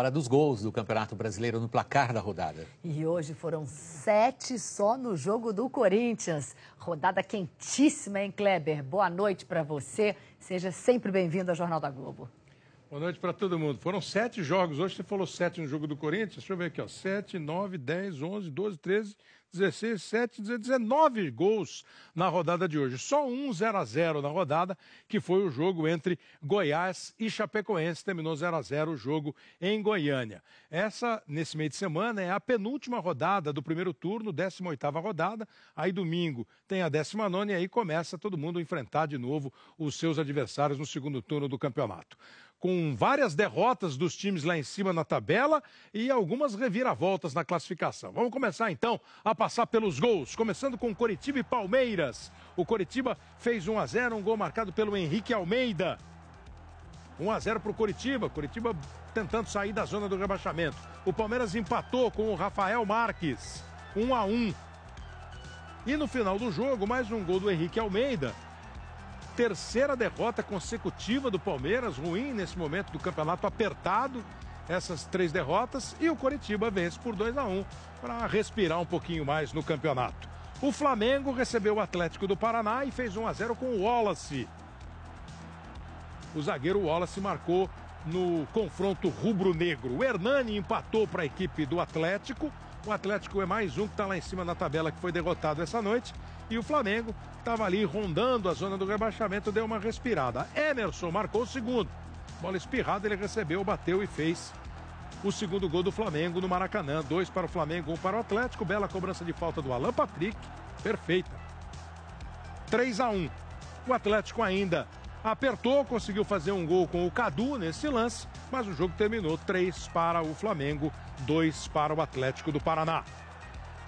Hora dos gols do Campeonato Brasileiro no placar da rodada. E hoje foram 7 só no jogo do Corinthians. Rodada quentíssima, hein, Kleber? Boa noite para você. Seja sempre bem-vindo ao Jornal da Globo. Boa noite para todo mundo. Foram 7 jogos. Hoje você falou 7 no jogo do Corinthians. Deixa eu ver aqui, ó. 7, 9, 10, 11, 12, 13, 16, 17, 19 gols na rodada de hoje. Só um 0-0 na rodada, que foi o jogo entre Goiás e Chapecoense. Terminou 0-0 o jogo em Goiânia. Essa, nesse meio de semana, é a penúltima rodada do primeiro turno, 18ª rodada. Aí domingo tem a 19ª e aí começa todo mundo a enfrentar de novo os seus adversários no segundo turno do campeonato. Com várias derrotas dos times lá em cima na tabela e algumas reviravoltas na classificação. Vamos começar então a passar pelos gols, começando com Coritiba e Palmeiras. O Coritiba fez 1-0, um gol marcado pelo Henrique Almeida. 1-0 para o Coritiba, Coritiba tentando sair da zona do rebaixamento. O Palmeiras empatou com o Rafael Marques, 1-1. E no final do jogo, mais um gol do Henrique Almeida. Terceira derrota consecutiva do Palmeiras, ruim nesse momento do campeonato apertado, essas 3 derrotas, e o Coritiba vence por 2-1 para respirar um pouquinho mais no campeonato. O Flamengo recebeu o Atlético do Paraná e fez 1-0 com o Wallace. O zagueiro Wallace marcou no confronto rubro-negro. O Hernani empatou para a equipe do Atlético. O Atlético é mais um que está lá em cima na tabela, que foi derrotado essa noite. E o Flamengo estava ali rondando a zona do rebaixamento, deu uma respirada. Emerson marcou o segundo. Bola espirrada, ele recebeu, bateu e fez o segundo gol do Flamengo no Maracanã. 2 para o Flamengo, 1 para o Atlético. Bela cobrança de falta do Alan Patrick. Perfeita. 3-1. O Atlético ainda apertou, conseguiu fazer um gol com o Cadu nesse lance, mas o jogo terminou 3 para o Flamengo, 2 para o Atlético do Paraná.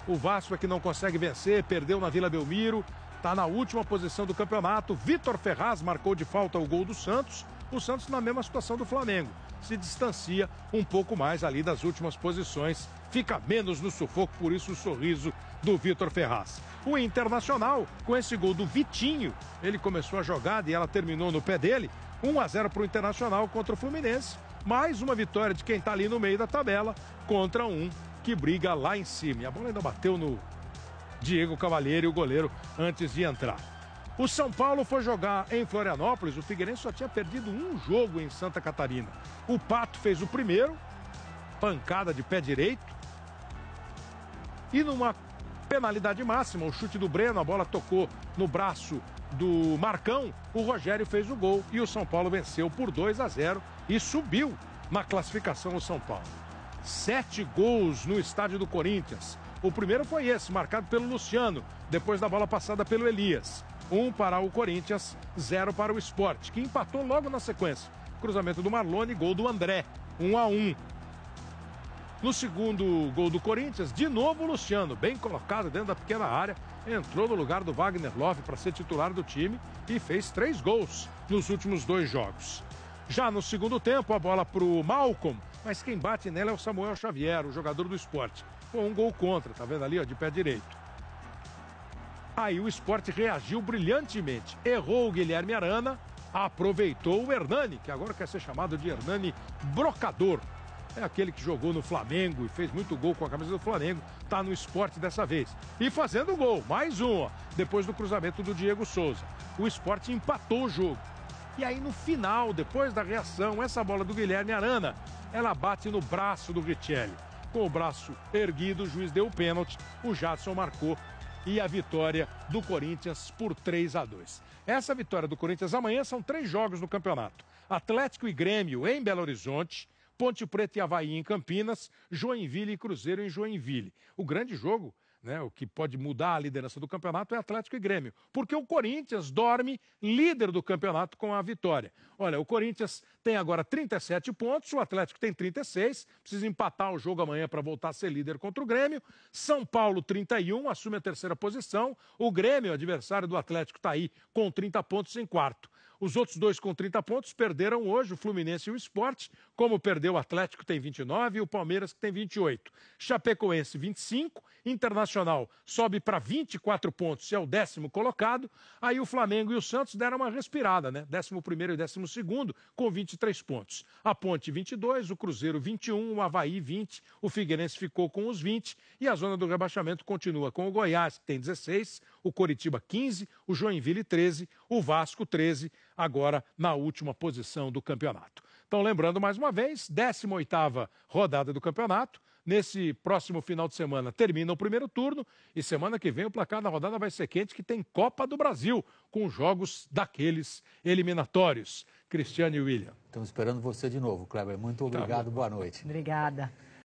O Vasco é que não consegue vencer, perdeu na Vila Belmiro, está na última posição do campeonato. Vitor Ferraz marcou de falta o gol do Santos. O Santos na mesma situação do Flamengo. Se distancia um pouco mais ali das últimas posições, fica menos no sufoco, por isso o sorriso do Vitor Ferraz. O Internacional, com esse gol do Vitinho, ele começou a jogada e ela terminou no pé dele. 1-0 para o Internacional contra o Fluminense. Mais uma vitória de quem está ali no meio da tabela contra um que briga lá em cima. E a bola ainda bateu no Diego Cavalieri, o goleiro, antes de entrar. O São Paulo foi jogar em Florianópolis. O Figueirense só tinha perdido um jogo em Santa Catarina. O Pato fez o primeiro, pancada de pé direito. E numa penalidade máxima, o chute do Breno, a bola tocou no braço do Marcão. O Rogério fez o gol e o São Paulo venceu por 2-0 e subiu na classificação o São Paulo. 7 gols no estádio do Corinthians. O primeiro foi esse, marcado pelo Luciano, depois da bola passada pelo Elias. 1 para o Corinthians, 0 para o Sport, que empatou logo na sequência. Cruzamento do Marlone, gol do André, 1-1. No segundo gol do Corinthians, de novo o Luciano, bem colocado dentro da pequena área, entrou no lugar do Wagner Love para ser titular do time e fez 3 gols nos últimos 2 jogos. Já no segundo tempo, a bola para o Malcolm, mas quem bate nela é o Samuel Xavier, o jogador do Sport. Foi um gol contra, tá vendo ali, ó, de pé direito. Aí o Sport reagiu brilhantemente, errou o Guilherme Arana, aproveitou o Hernani, que agora quer ser chamado de Hernani Brocador. É aquele que jogou no Flamengo e fez muito gol com a camisa do Flamengo, tá no Sport dessa vez. E fazendo gol, mais um, ó, depois do cruzamento do Diego Souza. O Sport empatou o jogo. E aí no final, depois da reação, essa bola do Guilherme Arana, ela bate no braço do Richelli. Com o braço erguido, o juiz deu o pênalti, o Jadson marcou e a vitória do Corinthians por 3-2. Essa vitória do Corinthians amanhã são 3 jogos no campeonato. Atlético e Grêmio em Belo Horizonte, Ponte Preta e Avaí em Campinas, Joinville e Cruzeiro em Joinville. O grande jogo, né, o que pode mudar a liderança do campeonato é Atlético e Grêmio, porque o Corinthians dorme líder do campeonato com a vitória. Olha, o Corinthians tem agora 37 pontos, o Atlético tem 36, precisa empatar o jogo amanhã para voltar a ser líder contra o Grêmio. São Paulo, 31, assume a 3ª posição. O Grêmio, adversário do Atlético, está aí com 30 pontos em 4º. Os outros dois com 30 pontos perderam hoje, o Fluminense e o Sport. Como perdeu o Atlético, tem 29 e o Palmeiras, que tem 28. Chapecoense, 25. Internacional sobe para 24 pontos, é o 10º colocado. Aí o Flamengo e o Santos deram uma respirada, né? 11º e 12º com 23 pontos. A Ponte, 22, o Cruzeiro, 21, o Avaí, 20. O Figueirense ficou com os 20. E a zona do rebaixamento continua com o Goiás, que tem 16, o Coritiba, 15, o Joinville, 13, o Vasco, 13, agora na última posição do campeonato. Então, lembrando mais uma vez, 18ª rodada do campeonato. Nesse próximo final de semana termina o primeiro turno e semana que vem o placar da rodada vai ser quente, que tem Copa do Brasil, com jogos daqueles eliminatórios. Cristiane e William. Estamos esperando você de novo, Kleber. Muito obrigado, boa noite. Obrigada.